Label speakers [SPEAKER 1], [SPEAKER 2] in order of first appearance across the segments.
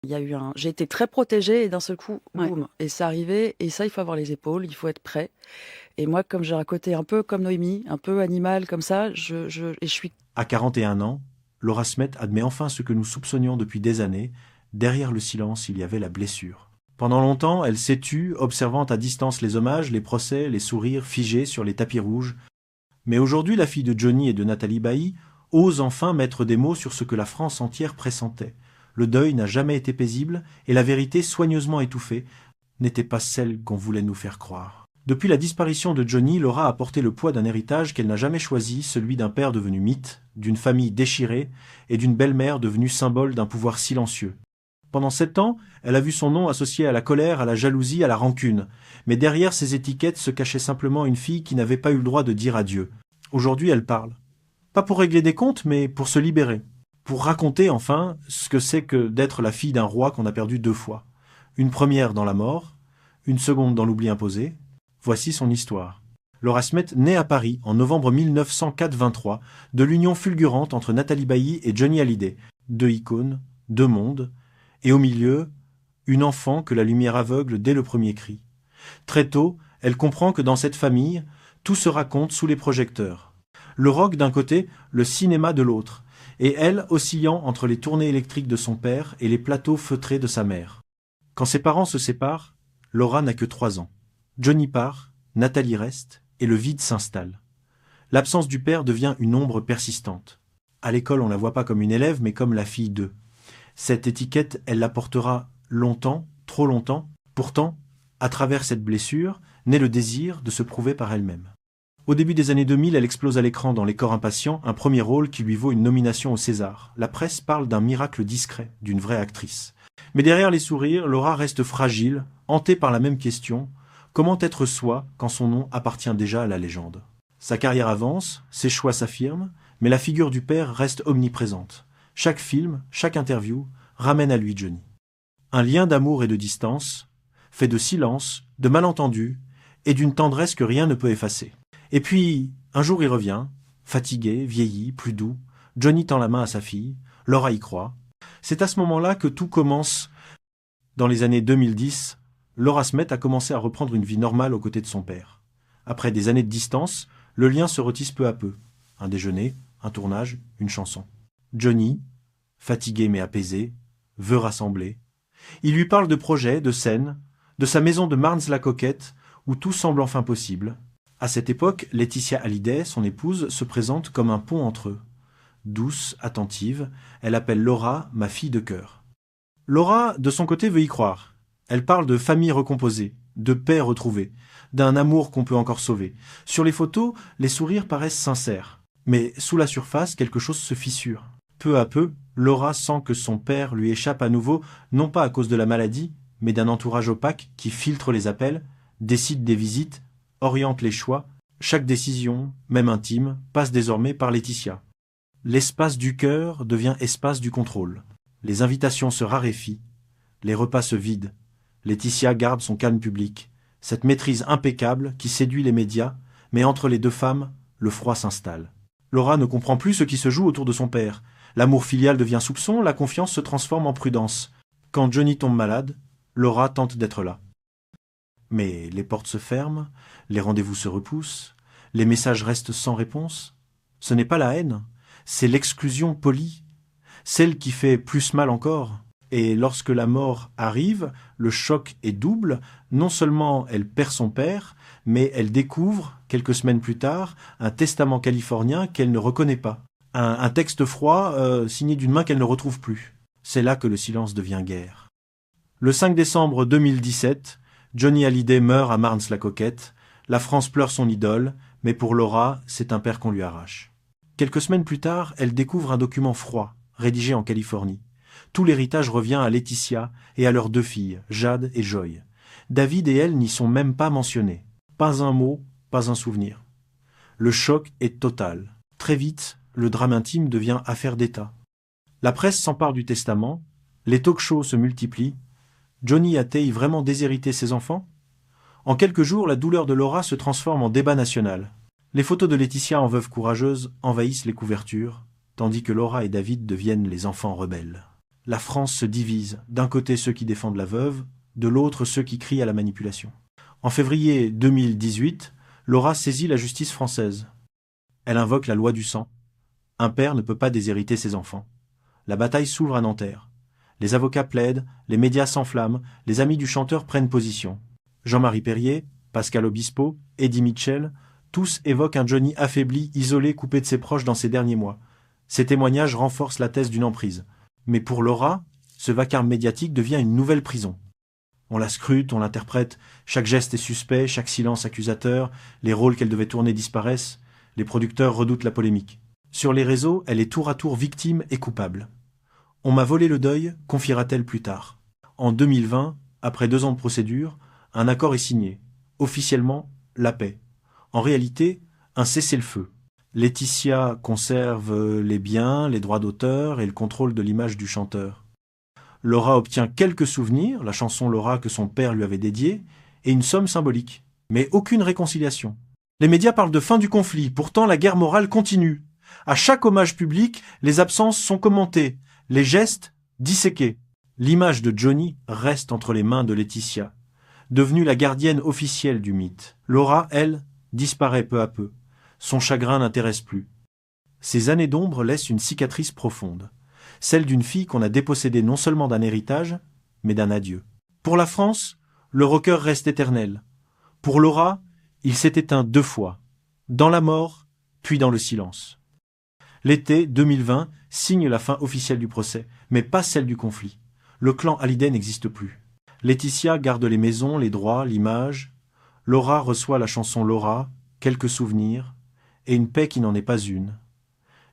[SPEAKER 1] J'ai été très protégée et d'un seul coup,
[SPEAKER 2] Ouais.
[SPEAKER 1] boum, et c'est arrivé. Et ça, il faut avoir les épaules, il faut être prêt. Et moi, comme j'ai un côté un peu comme Noémie, un peu animal comme ça, et je suis.
[SPEAKER 3] À 41 ans, Laura Smet admet enfin ce que nous soupçonnions depuis des années. Derrière le silence, il y avait la blessure. Pendant longtemps, elle s'est tue, observant à distance les hommages, les procès, les sourires figés sur les tapis rouges. Mais aujourd'hui, la fille de Johnny et de Nathalie Bailly ose enfin mettre des mots sur ce que la France entière pressentait. Le deuil n'a jamais été paisible et la vérité soigneusement étouffée n'était pas celle qu'on voulait nous faire croire. Depuis la disparition de Johnny, Laura a porté le poids d'un héritage qu'elle n'a jamais choisi, celui d'un père devenu mythe, d'une famille déchirée et d'une belle-mère devenue symbole d'un pouvoir silencieux. Pendant 7 ans, elle a vu son nom associé à la colère, à la jalousie, à la rancune. Mais derrière ces étiquettes se cachait simplement une fille qui n'avait pas eu le droit de dire adieu. Aujourd'hui, elle parle. Pas pour régler des comptes, mais pour se libérer. Pour raconter, enfin, ce que c'est que d'être la fille d'un roi qu'on a perdu 2 fois. Une première dans la mort, une seconde dans l'oubli imposé. Voici son histoire. Laura Smet naît à Paris en novembre 1904-23 de l'union fulgurante entre Nathalie Bailly et Johnny Hallyday. 2 icônes, 2 mondes, et au milieu, une enfant que la lumière aveugle dès le premier cri. Très tôt, elle comprend que dans cette famille, tout se raconte sous les projecteurs. Le rock d'un côté, le cinéma de l'autre, et elle oscillant entre les tournées électriques de son père et les plateaux feutrés de sa mère. Quand ses parents se séparent, Laura n'a que 3 ans. Johnny part, Nathalie reste, et le vide s'installe. L'absence du père devient une ombre persistante. À l'école, on la voit pas comme une élève, mais comme la fille d'eux. Cette étiquette, elle la portera longtemps, trop longtemps. Pourtant, à travers cette blessure, naît le désir de se prouver par elle-même. Au début des années 2000, elle explose à l'écran dans Les Corps impatients, un premier rôle qui lui vaut une nomination au César. La presse parle d'un miracle discret, d'une vraie actrice. Mais derrière les sourires, Laura reste fragile, hantée par la même question. Comment être soi quand son nom appartient déjà à la légende? Sa carrière avance, ses choix s'affirment, mais la figure du père reste omniprésente. Chaque film, chaque interview ramène à lui Johnny. Un lien d'amour et de distance, fait de silence, de malentendus et d'une tendresse que rien ne peut effacer. Et puis, un jour il revient, fatigué, vieilli, plus doux. Johnny tend la main à sa fille, Laura y croit. C'est à ce moment-là que tout commence. Dans les années 2010, Laura Smet a commencé à reprendre une vie normale aux côtés de son père. Après des années de distance, le lien se retisse peu à peu. Un déjeuner, un tournage, une chanson. Johnny, fatigué mais apaisé, veut rassembler. Il lui parle de projets, de scènes, de sa maison de Marnes-la-Coquette, où tout semble enfin possible. À cette époque, Laetitia Hallyday, son épouse, se présente comme un pont entre eux. Douce, attentive, elle appelle Laura « ma fille de cœur ». Laura, de son côté, veut y croire. Elle parle de famille recomposée, de paix retrouvée, d'un amour qu'on peut encore sauver. Sur les photos, les sourires paraissent sincères. Mais sous la surface, quelque chose se fissure. Peu à peu, Laura sent que son père lui échappe à nouveau, non pas à cause de la maladie, mais d'un entourage opaque qui filtre les appels, décide des visites, oriente les choix. Chaque décision, même intime, passe désormais par Laetitia. L'espace du cœur devient espace du contrôle. Les invitations se raréfient, les repas se vident. Laetitia garde son calme public, cette maîtrise impeccable qui séduit les médias, mais entre les 2 femmes, le froid s'installe. Laura ne comprend plus ce qui se joue autour de son père. L'amour filial devient soupçon, la confiance se transforme en prudence. Quand Johnny tombe malade, Laura tente d'être là. Mais les portes se ferment, les rendez-vous se repoussent, les messages restent sans réponse. Ce n'est pas la haine, c'est l'exclusion polie, celle qui fait plus mal encore. Et lorsque la mort arrive, le choc est double. Non seulement elle perd son père, mais elle découvre, quelques semaines plus tard, un testament californien qu'elle ne reconnaît pas. Un texte froid signé d'une main qu'elle ne retrouve plus. C'est là que le silence devient guerre. Le 5 décembre 2017, Johnny Hallyday meurt à Marnes-la-Coquette. La France pleure son idole, mais pour Laura, c'est un père qu'on lui arrache. Quelques semaines plus tard, elle découvre un document froid, rédigé en Californie. Tout l'héritage revient à Laetitia et à leurs 2 filles, Jade et Joy. David et elle n'y sont même pas mentionnés. Pas un mot, pas un souvenir. Le choc est total. Très vite, le drame intime devient affaire d'État. La presse s'empare du testament, les talk-shows se multiplient. Johnny a-t-il vraiment déshérité ses enfants? En quelques jours, la douleur de Laura se transforme en débat national. Les photos de Laetitia en veuve courageuse envahissent les couvertures, tandis que Laura et David deviennent les enfants rebelles. La France se divise, d'un côté ceux qui défendent la veuve, de l'autre ceux qui crient à la manipulation. En février 2018, Laura saisit la justice française. Elle invoque la loi du sang. Un père ne peut pas déshériter ses enfants. La bataille s'ouvre à Nanterre. Les avocats plaident, les médias s'enflamment, les amis du chanteur prennent position. Jean-Marie Perrier, Pascal Obispo, Eddie Mitchell, tous évoquent un Johnny affaibli, isolé, coupé de ses proches dans ses derniers mois. Ces témoignages renforcent la thèse d'une emprise. Mais pour Laura, ce vacarme médiatique devient une nouvelle prison. On la scrute, on l'interprète, chaque geste est suspect, chaque silence accusateur, les rôles qu'elle devait tourner disparaissent, les producteurs redoutent la polémique. Sur les réseaux, elle est tour à tour victime et coupable. On m'a volé le deuil, confiera-t-elle plus tard. En 2020, après 2 ans de procédure, un accord est signé. Officiellement, la paix. En réalité, un cessez-le-feu. Laetitia conserve les biens, les droits d'auteur et le contrôle de l'image du chanteur. Laura obtient quelques souvenirs, la chanson Laura que son père lui avait dédiée, et une somme symbolique. Mais aucune réconciliation. Les médias parlent de fin du conflit, pourtant la guerre morale continue. À chaque hommage public, les absences sont commentées, les gestes disséqués. L'image de Johnny reste entre les mains de Laetitia, devenue la gardienne officielle du mythe. Laura, elle, disparaît peu à peu. Son chagrin n'intéresse plus. Ces années d'ombre laissent une cicatrice profonde, celle d'une fille qu'on a dépossédée non seulement d'un héritage, mais d'un adieu. Pour la France, le rocker reste éternel. Pour Laura, il s'est éteint 2 fois, dans la mort, puis dans le silence. L'été 2020 signe la fin officielle du procès, mais pas celle du conflit. Le clan Hallyday n'existe plus. Laetitia garde les maisons, les droits, l'image. Laura reçoit la chanson Laura, quelques souvenirs, et une paix qui n'en est pas une.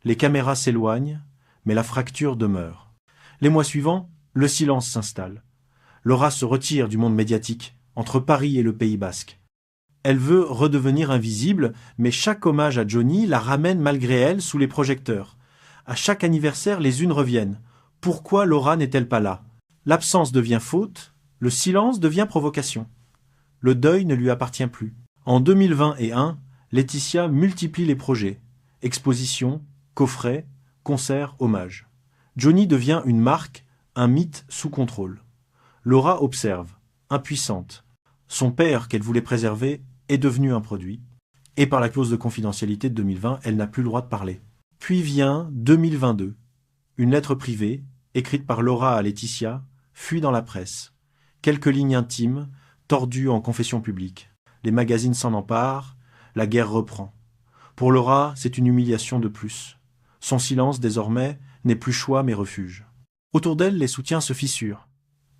[SPEAKER 3] Les caméras s'éloignent, mais la fracture demeure. Les mois suivants, le silence s'installe. Laura se retire du monde médiatique, entre Paris et le Pays basque. Elle veut redevenir invisible, mais chaque hommage à Johnny la ramène malgré elle sous les projecteurs. À chaque anniversaire, les unes reviennent. Pourquoi Laura n'est-elle pas là? L'absence devient faute, le silence devient provocation. Le deuil ne lui appartient plus. En 2021, Laetitia multiplie les projets. Expositions, coffrets, concerts, hommages. Johnny devient une marque, un mythe sous contrôle. Laura observe, impuissante. Son père, qu'elle voulait préserver, est devenu un produit. Et par la clause de confidentialité de 2020, elle n'a plus le droit de parler. Puis vient 2022. Une lettre privée, écrite par Laura à Laetitia, fuit dans la presse. Quelques lignes intimes, tordues en confession publique. Les magazines s'en emparent, la guerre reprend. Pour Laura, c'est une humiliation de plus. Son silence, désormais, n'est plus choix mais refuge. Autour d'elle, les soutiens se fissurent.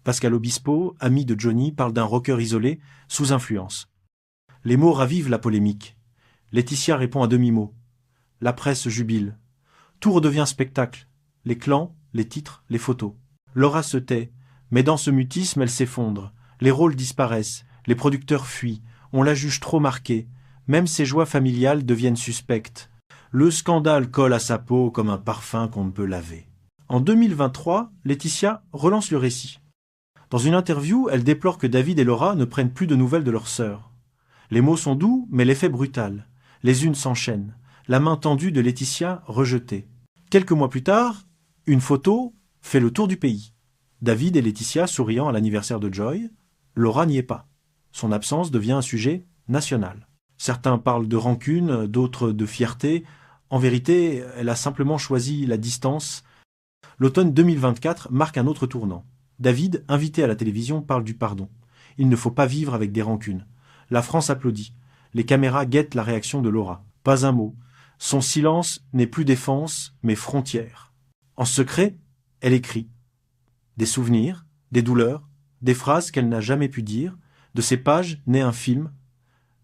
[SPEAKER 3] Pascal Obispo, ami de Johnny, parle d'un rocker isolé, sous influence. Les mots ravivent la polémique. Laetitia répond à demi-mot. La presse jubile. Tout redevient spectacle. Les clans, les titres, les photos. Laura se tait, mais dans ce mutisme, elle s'effondre. Les rôles disparaissent, les producteurs fuient, on la juge trop marquée. Même ses joies familiales deviennent suspectes. Le scandale colle à sa peau comme un parfum qu'on ne peut laver. En 2023, Laetitia relance le récit. Dans une interview, elle déplore que David et Laura ne prennent plus de nouvelles de leur sœur. Les mots sont doux, mais l'effet brutal. Les unes s'enchaînent. La main tendue de Laetitia rejetée. Quelques mois plus tard, une photo fait le tour du pays. David et Laetitia souriant à l'anniversaire de Joy. Laura n'y est pas. Son absence devient un sujet national. Certains parlent de rancune, d'autres de fierté. En vérité, elle a simplement choisi la distance. L'automne 2024 marque un autre tournant. David, invité à la télévision, parle du pardon. Il ne faut pas vivre avec des rancunes. La France applaudit. Les caméras guettent la réaction de Laura. Pas un mot. Son silence n'est plus défense, mais frontière. En secret, elle écrit. Des souvenirs, des douleurs, des phrases qu'elle n'a jamais pu dire. De ces pages naît un film,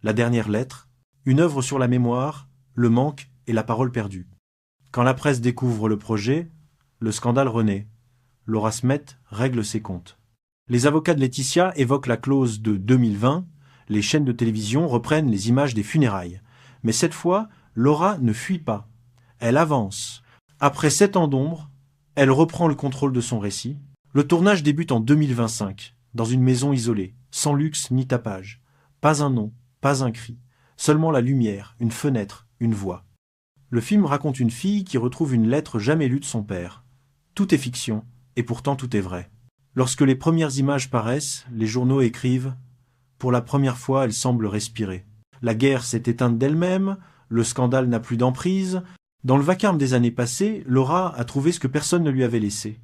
[SPEAKER 3] La dernière lettre, une œuvre sur la mémoire, le manque et la parole perdue. Quand la presse découvre le projet, le scandale renaît. Laura Smet règle ses comptes. Les avocats de Laetitia évoquent la clause de 2020. Les chaînes de télévision reprennent les images des funérailles. Mais cette fois, Laura ne fuit pas. Elle avance. Après 7 ans d'ombre, elle reprend le contrôle de son récit. Le tournage débute en 2025, dans une maison isolée, sans luxe ni tapage. Pas un nom, pas un cri. Seulement la lumière, une fenêtre, une voix. Le film raconte une fille qui retrouve une lettre jamais lue de son père. Tout est fiction, Et pourtant tout est vrai. Lorsque les premières images paraissent, les journaux écrivent « Pour la première fois, elle semble respirer. La guerre s'est éteinte d'elle-même, le scandale n'a plus d'emprise. » Dans le vacarme des années passées, Laura a trouvé ce que personne ne lui avait laissé.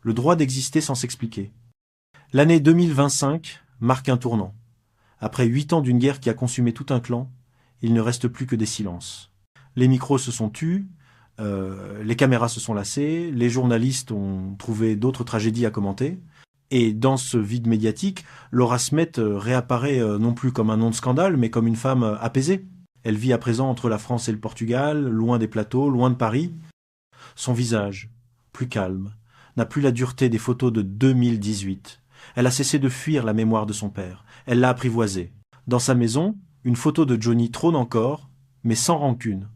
[SPEAKER 3] Le droit d'exister sans s'expliquer. L'année 2025 marque un tournant. Après 8 ans d'une guerre qui a consumé tout un clan, il ne reste plus que des silences. Les micros se sont tus, les caméras se sont lassées, les journalistes ont trouvé d'autres tragédies à commenter. Et dans ce vide médiatique, Laura Smet réapparaît non plus comme un nom de scandale, mais comme une femme apaisée. Elle vit à présent entre la France et le Portugal, loin des plateaux, loin de Paris. Son visage, plus calme, n'a plus la dureté des photos de 2018. Elle a cessé de fuir la mémoire de son père. Elle l'a apprivoisée. Dans sa maison, une photo de Johnny trône encore, mais sans rancune.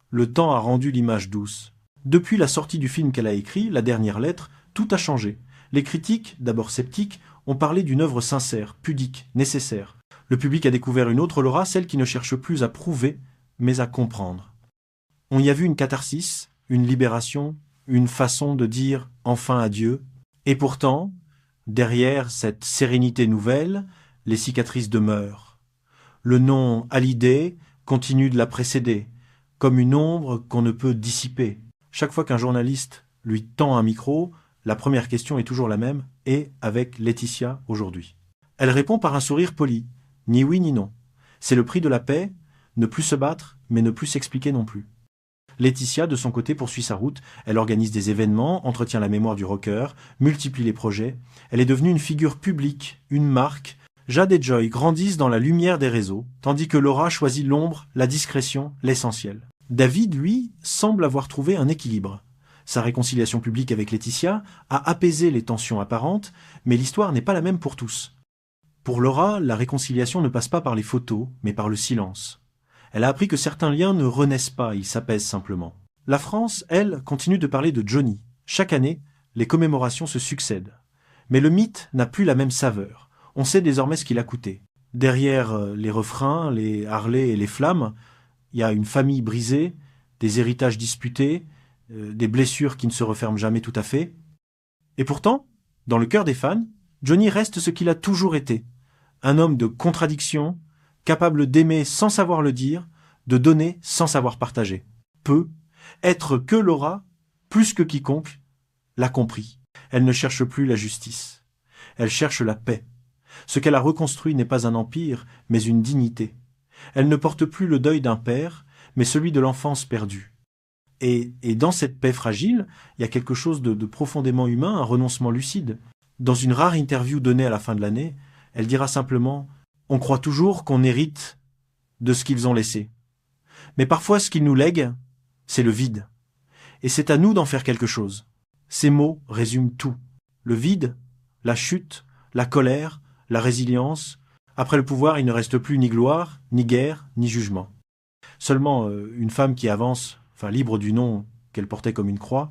[SPEAKER 3] Le temps a rendu l'image douce. Depuis la sortie du film qu'elle a écrit, La dernière lettre, tout a changé. Les critiques, d'abord sceptiques, ont parlé d'une œuvre sincère, pudique, nécessaire. Le public a découvert une autre Laura, celle qui ne cherche plus à prouver, mais à comprendre. On y a vu une catharsis, une libération, une façon de dire enfin adieu. Et pourtant, derrière cette sérénité nouvelle, les cicatrices demeurent. Le nom Hallyday continue de la précéder, comme une ombre qu'on ne peut dissiper. Chaque fois qu'un journaliste lui tend un micro, la première question est toujours la même, et avec Laetitia aujourd'hui. Elle répond par un sourire poli, ni oui ni non. C'est le prix de la paix, ne plus se battre, mais ne plus s'expliquer non plus. Laetitia, de son côté, poursuit sa route. Elle organise des événements, entretient la mémoire du rocker, multiplie les projets. Elle est devenue une figure publique, une marque. Jade et Joy grandissent dans la lumière des réseaux, tandis que Laura choisit l'ombre, la discrétion, l'essentiel. David, lui, semble avoir trouvé un équilibre. Sa réconciliation publique avec Laetitia a apaisé les tensions apparentes, mais l'histoire n'est pas la même pour tous. Pour Laura, la réconciliation ne passe pas par les photos, mais par le silence. Elle a appris que certains liens ne renaissent pas, ils s'apaisent simplement. La France, elle, continue de parler de Johnny. Chaque année, les commémorations se succèdent. Mais le mythe n'a plus la même saveur. On sait désormais ce qu'il a coûté. Derrière les refrains, les harlets et les flammes, il y a une famille brisée, des héritages disputés, des blessures qui ne se referment jamais tout à fait. Et pourtant, dans le cœur des fans, Johnny reste ce qu'il a toujours été. Un homme de contradiction, capable d'aimer sans savoir le dire, de donner sans savoir partager. Être que Laura, plus que quiconque, l'a compris. Elle ne cherche plus la justice. Elle cherche la paix. Ce qu'elle a reconstruit n'est pas un empire, mais une dignité. Elle ne porte plus le deuil d'un père, mais celui de l'enfance perdue. Et dans cette paix fragile, il y a quelque chose de profondément humain, un renoncement lucide. Dans une rare interview donnée à la fin de l'année, elle dira simplement « On croit toujours qu'on hérite de ce qu'ils ont laissé. Mais parfois, ce qu'ils nous lèguent, c'est le vide. Et c'est à nous d'en faire quelque chose. » Ces mots résument tout. Le vide, la chute, la colère, la résilience. Après le pouvoir, il ne reste plus ni gloire, ni guerre, ni jugement. Seulement une femme qui avance, libre du nom qu'elle portait comme une croix.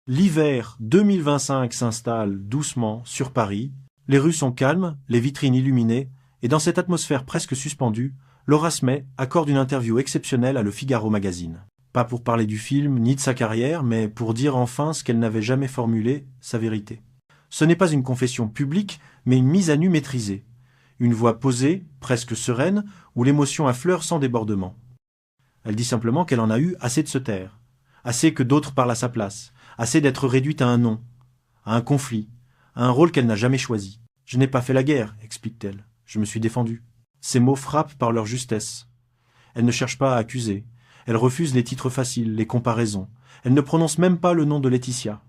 [SPEAKER 3] L'hiver 2025 s'installe doucement sur Paris. Les rues sont calmes, les vitrines illuminées, et dans cette atmosphère presque suspendue, Laura Smet accorde une interview exceptionnelle à Le Figaro magazine. Pas pour parler du film ni de sa carrière, mais pour dire enfin ce qu'elle n'avait jamais formulé, sa vérité. Ce n'est pas une confession publique, mais une mise à nu maîtrisée. Une voix posée, presque sereine, où l'émotion affleure sans débordement. Elle dit simplement qu'elle en a eu assez de se taire, assez que d'autres parlent à sa place, assez d'être réduite à un nom, à un conflit, à un rôle qu'elle n'a jamais choisi. « Je n'ai pas fait la guerre », explique-t-elle. « Je me suis défendue. » Ces mots frappent par leur justesse. Elle ne cherche pas à accuser. Elle refuse les titres faciles, les comparaisons. Elle ne prononce même pas le nom de Laetitia.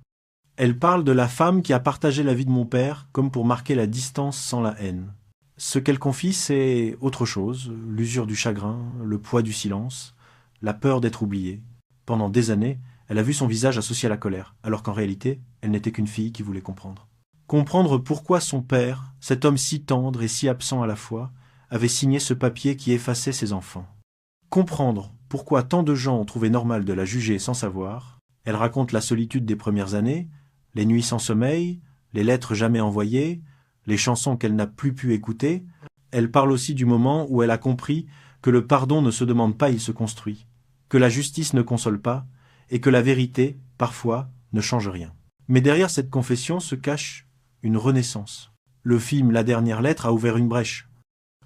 [SPEAKER 3] Elle parle de la femme qui a partagé la vie de mon père comme pour marquer la distance sans la haine. Ce qu'elle confie, c'est autre chose, l'usure du chagrin, le poids du silence, la peur d'être oubliée. Pendant des années, elle a vu son visage associé à la colère, alors qu'en réalité, elle n'était qu'une fille qui voulait comprendre. Comprendre pourquoi son père, cet homme si tendre et si absent à la fois, avait signé ce papier qui effaçait ses enfants. Comprendre pourquoi tant de gens ont trouvé normal de la juger sans savoir. Elle raconte la solitude des premières années, les nuits sans sommeil, les lettres jamais envoyées, les chansons qu'elle n'a plus pu écouter. Elle parle aussi du moment où elle a compris que le pardon ne se demande pas, il se construit, que la justice ne console pas, et que la vérité, parfois, ne change rien. Mais derrière cette confession se cache une renaissance. Le film La dernière lettre a ouvert une brèche.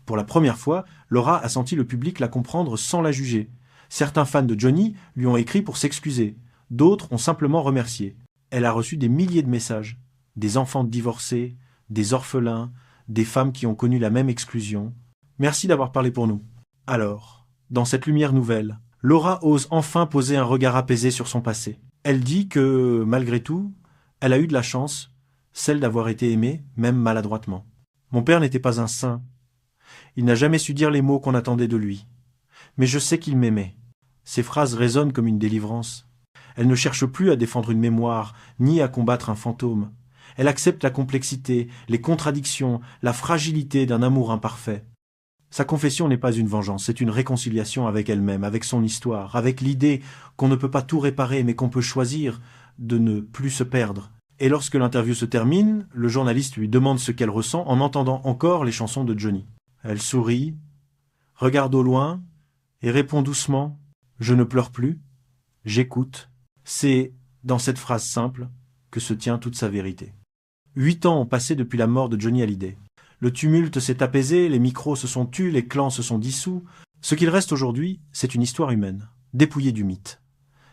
[SPEAKER 3] Pour la première fois, Laura a senti le public la comprendre sans la juger. Certains fans de Johnny lui ont écrit pour s'excuser. D'autres ont simplement remercié. Elle a reçu des milliers de messages. Des enfants divorcés, des orphelins, des femmes qui ont connu la même exclusion. Merci d'avoir parlé pour nous. Alors, dans cette lumière nouvelle, Laura ose enfin poser un regard apaisé sur son passé. Elle dit que, malgré tout, elle a eu de la chance, celle d'avoir été aimée, même maladroitement. Mon père n'était pas un saint. Il n'a jamais su dire les mots qu'on attendait de lui. Mais je sais qu'il m'aimait. Ses phrases résonnent comme une délivrance. Elle ne cherche plus à défendre une mémoire, ni à combattre un fantôme. Elle accepte la complexité, les contradictions, la fragilité d'un amour imparfait. Sa confession n'est pas une vengeance, c'est une réconciliation avec elle-même, avec son histoire, avec l'idée qu'on ne peut pas tout réparer, mais qu'on peut choisir de ne plus se perdre. Et lorsque l'interview se termine, le journaliste lui demande ce qu'elle ressent en entendant encore les chansons de Johnny. Elle sourit, regarde au loin et répond doucement « Je ne pleure plus, j'écoute ». C'est dans cette phrase simple que se tient toute sa vérité. 8 ans ont passé depuis la mort de Johnny Hallyday. Le tumulte s'est apaisé, les micros se sont tus, les clans se sont dissous. Ce qu'il reste aujourd'hui, c'est une histoire humaine, dépouillée du mythe.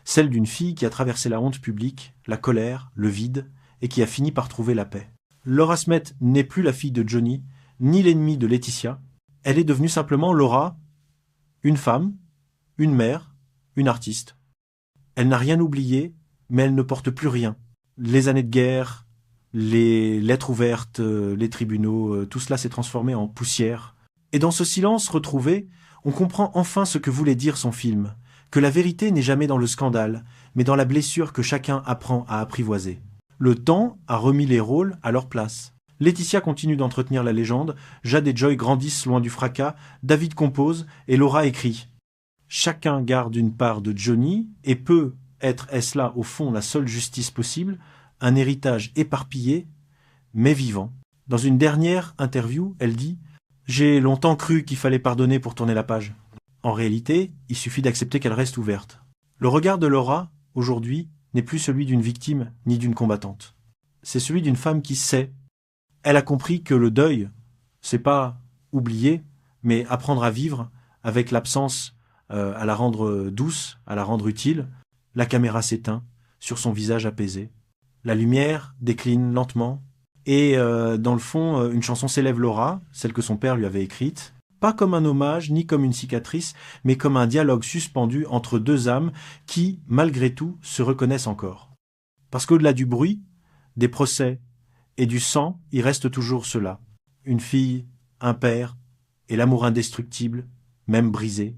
[SPEAKER 3] Celle d'une fille qui a traversé la honte publique, la colère, le vide, et qui a fini par trouver la paix. Laura Smet n'est plus la fille de Johnny, ni l'ennemie de Laetitia. Elle est devenue simplement Laura, une femme, une mère, une artiste. Elle n'a rien oublié, mais elle ne porte plus rien. Les années de guerre, les lettres ouvertes, les tribunaux, tout cela s'est transformé en poussière. Et dans ce silence retrouvé, on comprend enfin ce que voulait dire son film, que la vérité n'est jamais dans le scandale, mais dans la blessure que chacun apprend à apprivoiser. Le temps a remis les rôles à leur place. Laetitia continue d'entretenir la légende, Jade et Joy grandissent loin du fracas, David compose et Laura écrit. Chacun garde une part de Johnny et peut être, est-ce là au fond la seule justice possible, un héritage éparpillé, mais vivant. Dans une dernière interview, elle dit « J'ai longtemps cru qu'il fallait pardonner pour tourner la page. En réalité, il suffit d'accepter qu'elle reste ouverte. » Le regard de Laura, aujourd'hui, n'est plus celui d'une victime ni d'une combattante. C'est celui d'une femme qui sait. Elle a compris que le deuil, c'est pas oublier, mais apprendre à vivre avec l'absence, à la rendre douce, à la rendre utile. La caméra s'éteint sur son visage apaisé. La lumière décline lentement et dans le fond, une chanson s'élève Laura, celle que son père lui avait écrite, pas comme un hommage ni comme une cicatrice, mais comme un dialogue suspendu entre deux âmes qui, malgré tout, se reconnaissent encore. Parce qu'au-delà du bruit, des procès et du sang, il reste toujours cela. Une fille, un père et l'amour indestructible, même brisé,